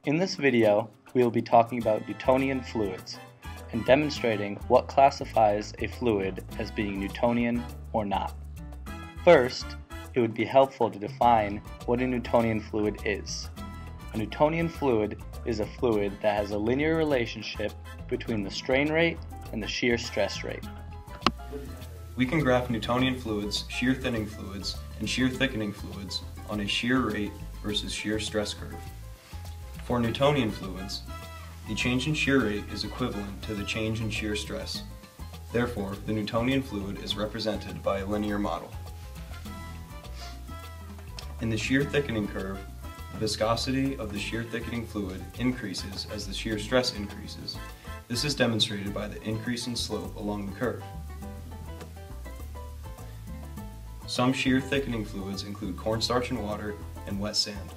In this video, we will be talking about Newtonian fluids and demonstrating what classifies a fluid as being Newtonian or not. First, it would be helpful to define what a Newtonian fluid is. A Newtonian fluid is a fluid that has a linear relationship between the strain rate and the shear stress rate. We can graph Newtonian fluids, shear thinning fluids, and shear thickening fluids on a shear rate versus shear stress curve. For Newtonian fluids, the change in shear rate is equivalent to the change in shear stress. Therefore, the Newtonian fluid is represented by a linear model. In the shear thickening curve, the viscosity of the shear thickening fluid increases as the shear stress increases. This is demonstrated by the increase in slope along the curve. Some shear thickening fluids include cornstarch and water and wet sand.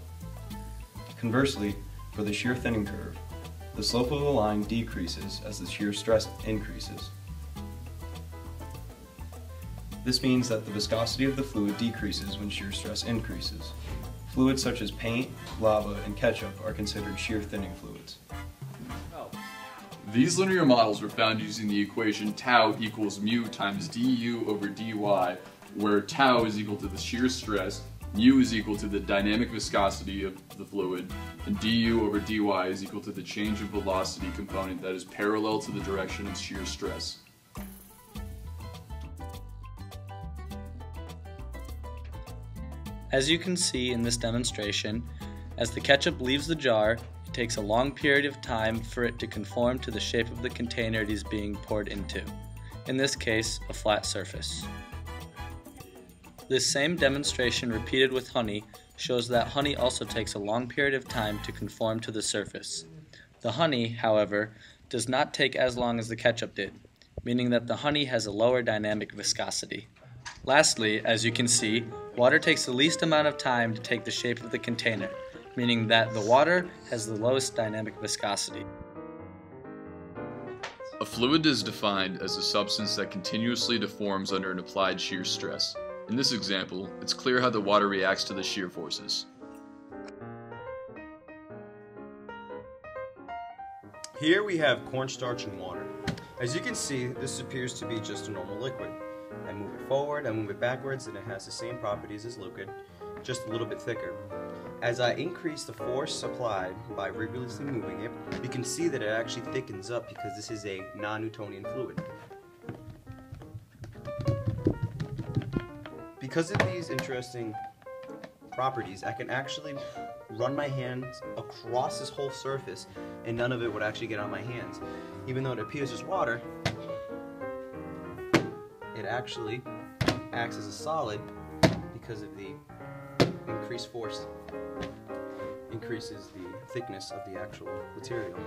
Conversely, for the shear thinning curve, the slope of the line decreases as the shear stress increases. This means that the viscosity of the fluid decreases when shear stress increases. Fluids such as paint, lava, and ketchup are considered shear thinning fluids. These linear models were found using the equation tau equals mu times du over dy, where tau is equal to the shear stress, mu is equal to the dynamic viscosity of the fluid, and du over dy is equal to the change of velocity component that is parallel to the direction of shear stress. As you can see in this demonstration, as the ketchup leaves the jar, it takes a long period of time for it to conform to the shape of the container it is being poured into, in this case, a flat surface. This same demonstration repeated with honey shows that honey also takes a long period of time to conform to the surface. The honey, however, does not take as long as the ketchup did, meaning that the honey has a lower dynamic viscosity. Lastly, as you can see, water takes the least amount of time to take the shape of the container, meaning that the water has the lowest dynamic viscosity. A fluid is defined as a substance that continuously deforms under an applied shear stress. In this example, it's clear how the water reacts to the shear forces. Here we have cornstarch and water. As you can see, this appears to be just a normal liquid. I move it forward, I move it backwards, and it has the same properties as liquid, just a little bit thicker. As I increase the force applied by rigorously moving it, you can see that it actually thickens up because this is a non-Newtonian fluid. Because of these interesting properties, I can actually run my hands across this whole surface and none of it would actually get on my hands. Even though it appears as water, it actually acts as a solid because of the increased force increases the thickness of the actual material.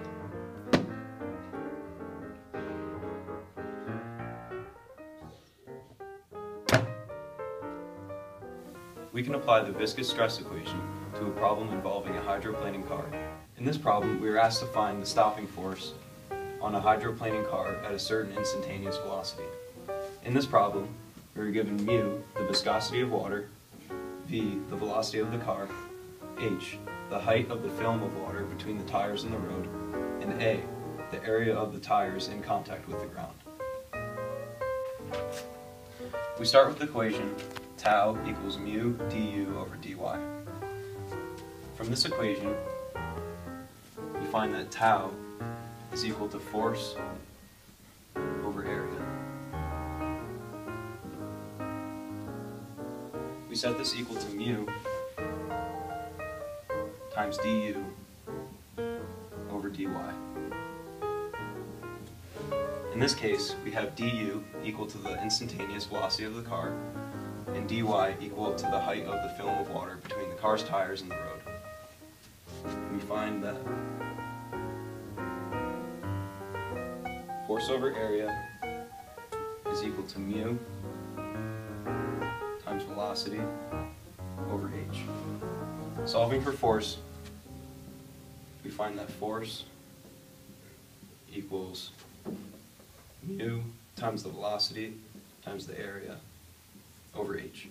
We can apply the viscous stress equation to a problem involving a hydroplaning car. In this problem, we are asked to find the stopping force on a hydroplaning car at a certain instantaneous velocity. In this problem, we are given mu, the viscosity of water, v, the velocity of the car, h, the height of the film of water between the tires and the road, and a, the area of the tires in contact with the ground. We start with the equation tau equals mu du over dy. From this equation, we find that tau is equal to force over area. We set this equal to mu times du over dy. In this case, we have du equal to the instantaneous velocity of the car, and dy equal to the height of the film of water between the car's tires and the road. And we find that force over area is equal to mu times velocity over h. Solving for force, we find that force equals mu times the velocity times the area over h.